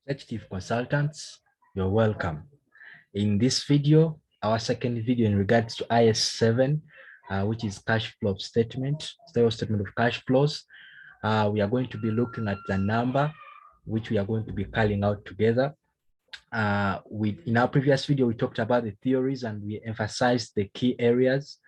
Executive consultants, you're welcome. In this video, our second video in regards to IAS7, which is cash flow statement, statement of cash flows, we are going to be looking at the number, which we are going to be calling out together. In our previous video, we talked about the theories and we emphasized the key areas.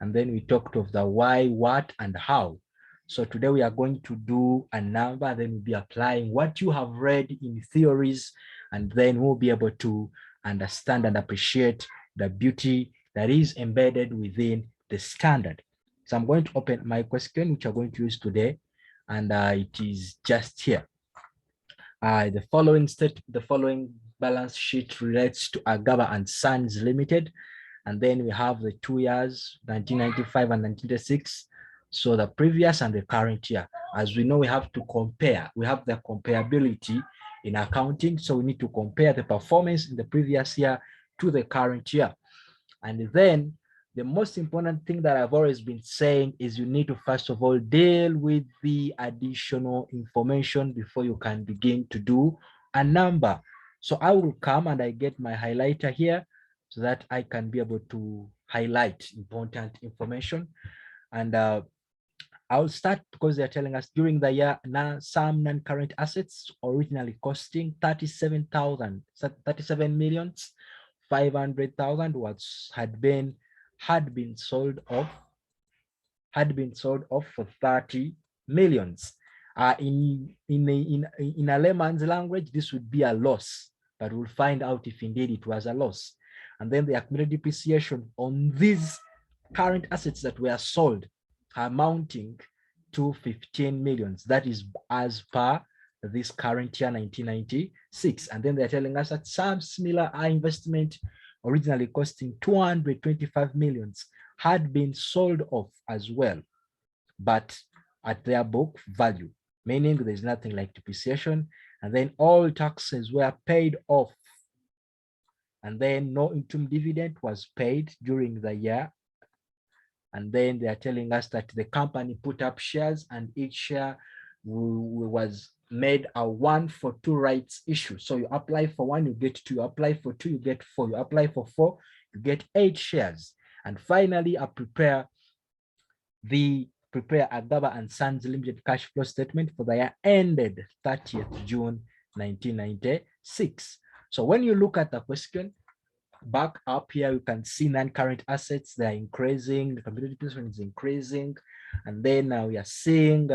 And then we talked of the why, what, and how. So today we are going to do a number, then we'll be applying what you have read in theories, and then we'll be able to understand and appreciate the beauty that is embedded within the standard. So I'm going to open my question, which I'm going to use today, and it is just here. The following balance sheet relates to Agaba and Sons Limited. And then we have the 2 years, 1995 and 1996. So the previous and the current year. As we know, we have to compare. We have the comparability in accounting. So we need to compare the performance in the previous year to the current year. And then the most important thing that I've always been saying is you need to, first of all, deal with the additional information before you can begin to do a number. So I will come and I get my highlighter here so that I can be able to highlight important information. And I'll start because they're telling us during the year, now some non-current assets originally costing 37 million 500,000 had been sold off for 30 millions. In a layman's language, this would be a loss, but we'll find out if indeed it was a loss. And then the accumulated depreciation on these current assets that were sold amounting to 15 millions. That is as per this current year, 1996. And then they're telling us that some similar investment originally costing 225 millions had been sold off as well, but at their book value, meaning there's nothing like depreciation. And then all taxes were paid off. And then no interim dividend was paid during the year. And then they are telling us that the company put up shares and each share was made a 1-for-2 rights issue. So you apply for 1, you get 2, you apply for 2, you get 4, you apply for 4, you get 8 shares. And finally, I prepare Agaba and Sons Limited cash flow statement for the year ended 30th June 1996. So when you look at the question, back up here, you can see non-current assets, they're increasing, the computer depreciation is increasing, and then we are seeing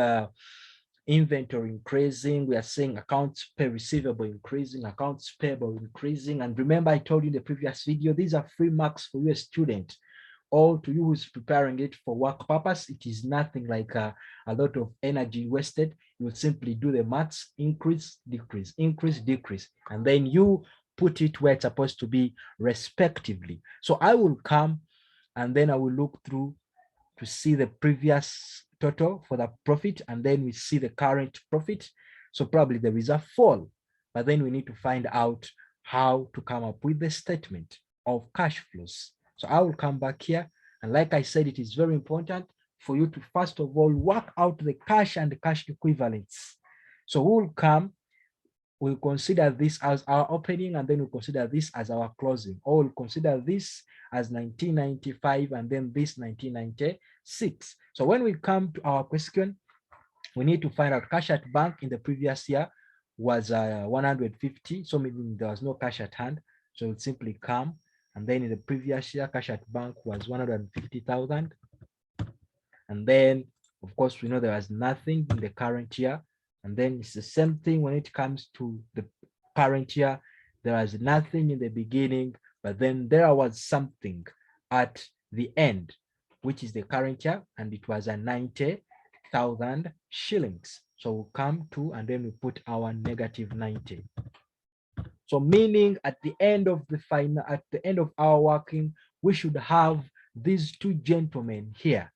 inventory increasing, we are seeing accounts receivable increasing, accounts payable increasing. And remember, I told you in the previous video, these are free marks for you, a student, or to you who's preparing it for work purpose. It is nothing like a lot of energy wasted. You will simply do the maths, increase, decrease, and then you put it where it's supposed to be respectively. So I will come and then I will look through to see the previous total for the profit, and then we see the current profit. So probably there is a fall, but then we need to find out how to come up with the statement of cash flows. So I will come back here, and like I said, it is very important for you to first of all work out the cash and the cash equivalents. So we will come, we'll consider this as our opening, and then we'll consider this as our closing, or we'll consider this as 1995 and then this 1996. So when we come to our question, we need to find out cash at bank in the previous year was 150, so meaning there was no cash at hand. So we'll simply come, and then in the previous year, cash at bank was 150,000. And then, of course, we know there was nothing in the current year. And then it's the same thing when it comes to the current year. There was nothing in the beginning, but then there was something at the end, which is the current year, and it was a 90,000 shillings. So we'll come to, and then we put our negative 90. So meaning at the end of our working, we should have these two gentlemen here.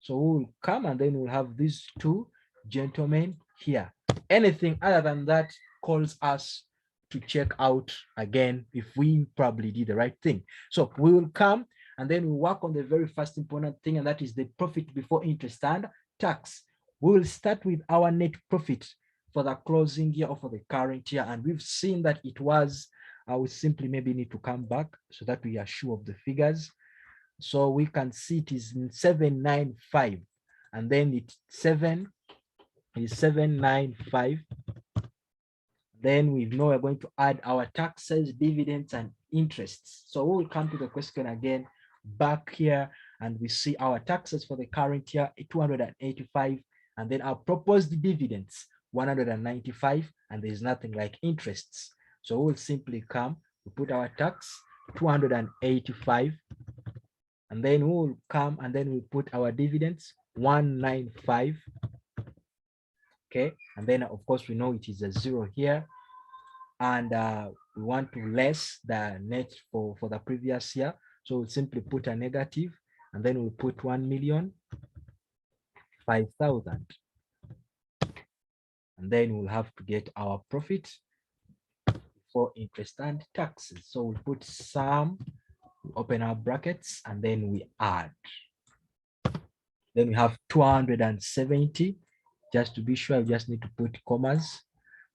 So we'll come and then we'll have these two gentlemen here. Anything other than that calls us to check out again if we probably did the right thing. So we will come and then we work on the very first important thing, and that is the profit before interest and tax. We will start with our net profit for the closing year or for the current year. And we've seen that it was, we simply maybe need to come back so that we are sure of the figures. So we can see it is in 795, and then it's 795. Then we know we're going to add our taxes, dividends, and interests. So we will come to the question again back here, and we see our taxes for the current year 285, and then our proposed dividends 195, and there's nothing like interests. So we'll simply come, we put our tax 285, and then we'll come and then we put our dividends 195. Okay, and then of course we know it is a zero here, and we want to less the net for the previous year, so we'll simply put a negative, and then we'll put 1,005,000, and then we'll have to get our profit for interest and taxes. So we'll put sum, open our brackets, and then we add. Then we have 270. Just to be sure, we just need to put commas.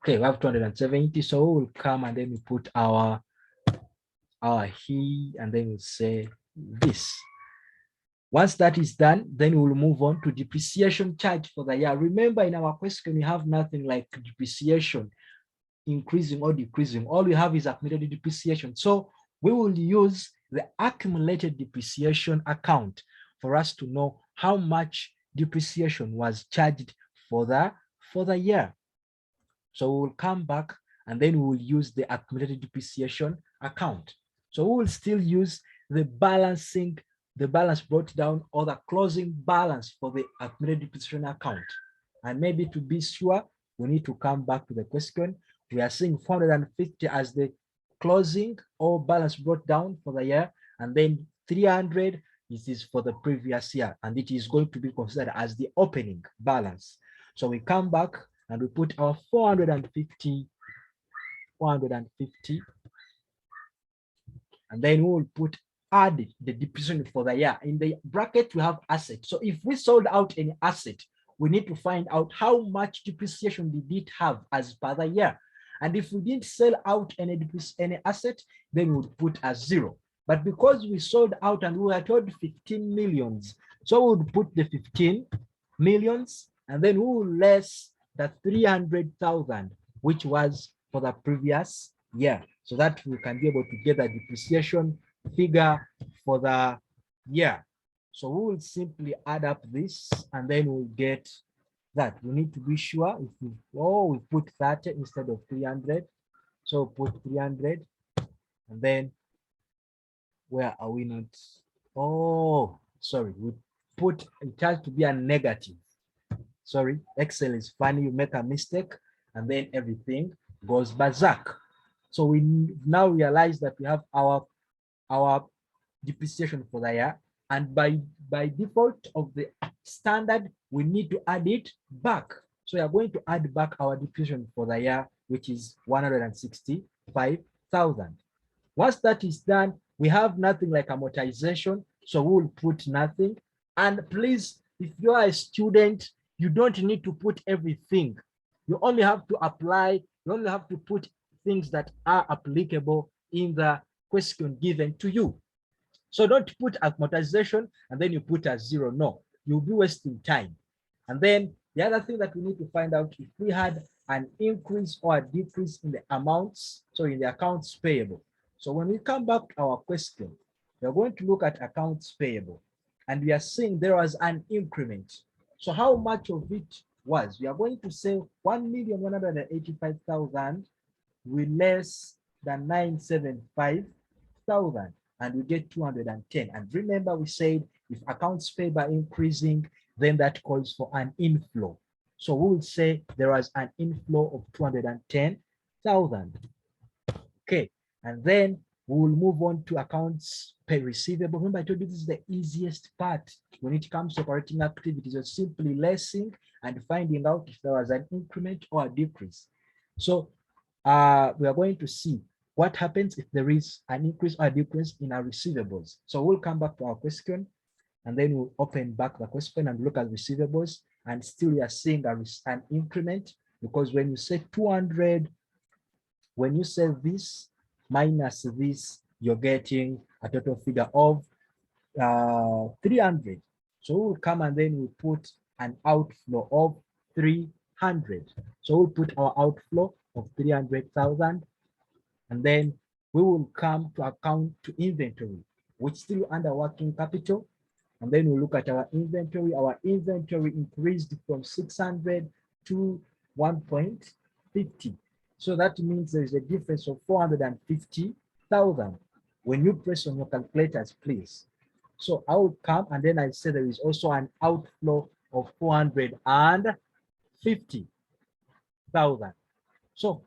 Okay, we have 270. So we'll come and then we put our he, and then we'll say this. Once that is done, then we'll move on to depreciation charge for the year. Remember, in our question, we have nothing like depreciation increasing or decreasing. All we have is accumulated depreciation. So we will use the accumulated depreciation account for us to know how much depreciation was charged for the year. So we will come back and then we will use the accumulated depreciation account. So we will still use the balance brought down, or the closing balance for the accumulated depreciation account. And maybe to be sure, we need to come back to the question. We are seeing 450 as the closing or balance brought down for the year, and then 300 is for the previous year, and it is going to be considered as the opening balance. So we come back and we put our 450, and then we will put add the depreciation for the year. In the bracket, we have asset. So if we sold out any asset, we need to find out how much depreciation did it have as per the year. And if we didn't sell out any asset, then we would put a zero. But because we sold out and we were told 15 millions, so we would put the 15 millions, and then we will less the 300,000, which was for the previous year, so that we can be able to get the depreciation figure for the year. So we will simply add up this, and then we'll get that. We need to be sure if we put 30 instead of 300. So put 300, and then where are we not? Oh, sorry, we put, it has to be a negative. Sorry, Excel is funny, you make a mistake and then everything goes berserk. So we now realize that we have our depreciation for the year, and by default of the standard, we need to add it back. So we are going to add back our depreciation for the year, which is 165,000. Once that is done, we have nothing like amortization, so we'll put nothing. And please, if you are a student, you don't need to put everything. You only have to apply, you only have to put things that are applicable in the question given to you. So don't put amortization and then you put a zero. No, you'll be wasting time. And then the other thing that we need to find out, if we had an increase or a decrease in the amounts, so in the accounts payable. So when we come back to our question, we're going to look at accounts payable, and we are seeing there was an increment. So how much of it was? We are going to say 1,185,000 with less than 975,000, and we get 210. And remember, we said if accounts payable are increasing, then that calls for an inflow. So we will say there was an inflow of 210,000. Okay, and then we will move on to accounts pay receivable. Remember, I told you this is the easiest part when it comes to operating activities. You're simply lessing and finding out if there was an increment or a decrease. So we are going to see what happens if there is an increase or a decrease in our receivables. So we'll come back to our question, and then we'll open back the question and look at receivables, and still we are seeing an increment. because when you say 200, when you say this minus this, you're getting a total figure of 300. So we'll come and then we put an outflow of 300. So we'll put our outflow of 300,000, and then we will come to account to inventory, which still under working capital. And then we look at our inventory. Our inventory increased from 600 to 1.50. So that means there is a difference of 450,000. When you press on your calculators, please. So I will come and then I say there is also an outflow of 450,000. So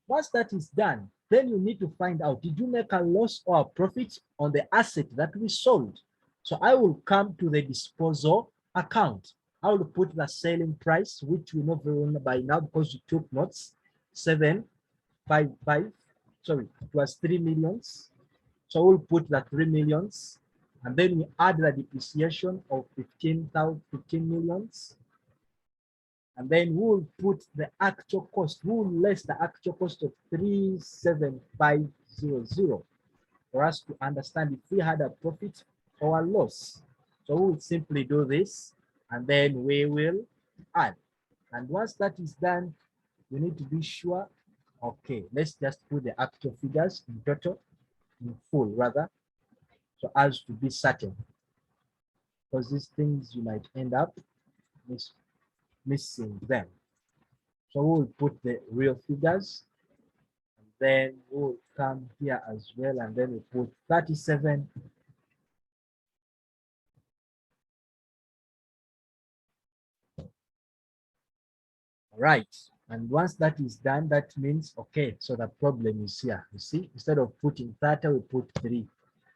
once that is done, then you need to find out, did you make a loss or a profit on the asset that we sold? So I will come to the disposal account. I will put the selling price, which we know very well by now because you took notes, 755, sorry, it was 3 millions. So we'll put the 3 millions, and then we add the depreciation of 15 millions. And then we'll put the actual cost, we'll less the actual cost of 37500 for us to understand if we had a profit or a loss. So we'll simply do this, and then we will add. And once that is done, we need to be sure, okay, let's just put the actual figures in total, in full rather, so as to be certain. Because these things you might end up missing them. So we'll put the real figures, and then we'll come here as well, and then we put 37. Right. And once that is done, that means, okay, so the problem is here. You see, instead of putting 30, we put 3.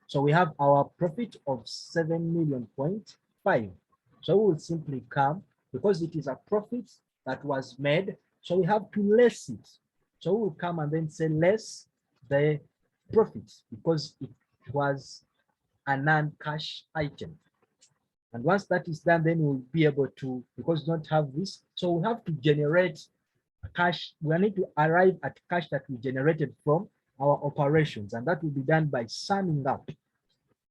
So we have our profit of 7.5 million. So we will simply come, because it is a profit that was made, so we have to less it. So we'll come and then say less the profit, because it was a non-cash item. And once that is done, then we'll be able to, because we don't have this, so we have to generate cash. We need to arrive at cash that we generated from our operations, and that will be done by summing up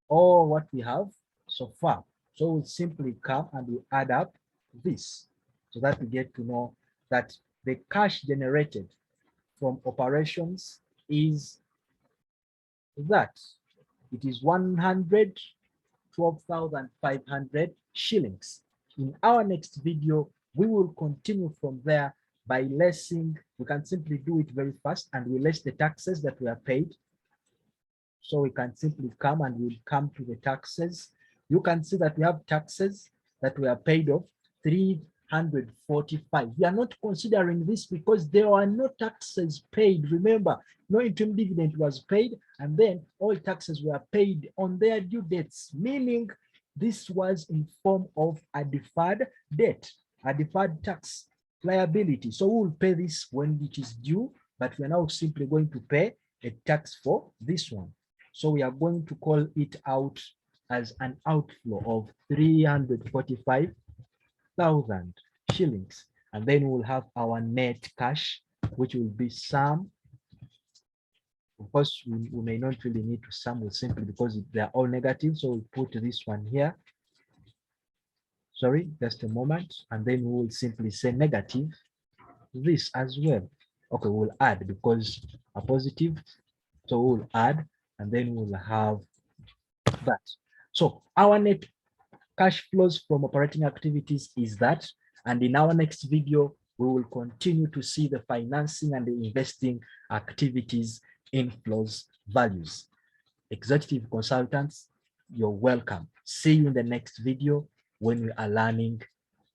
all what we have so far. So we'll simply come and we add up this, so that we get to know that the cash generated from operations is that. It is 112,500 shillings. In our next video, we will continue from there by lessing. We can simply do it very fast, and we less the taxes that we are paid. So we can simply come and we'll come to the taxes. You can see that we have taxes that we are paid of 345. We are not considering this because there are no taxes paid. Remember, no interim dividend was paid, and then all taxes were paid on their due dates, meaning this was in form of a deferred debt, a deferred tax liability. So we'll pay this when it is due, but we're now simply going to pay a tax for this one. So we are going to call it out as an outflow of 345,000 shillings. And then we'll have our net cash, which will be sum. Of course, we may not really need to sum with simply because they're all negative. So we'll put this one here. Sorry, just a moment. And then we will simply say negative this as well. Okay, we'll add because a positive. So we'll add, and then we'll have that. So our net cash flows from operating activities is that. And in our next video, we will continue to see the financing and the investing activities inflows values. Executive consultants, you're welcome. See you in the next video when we are learning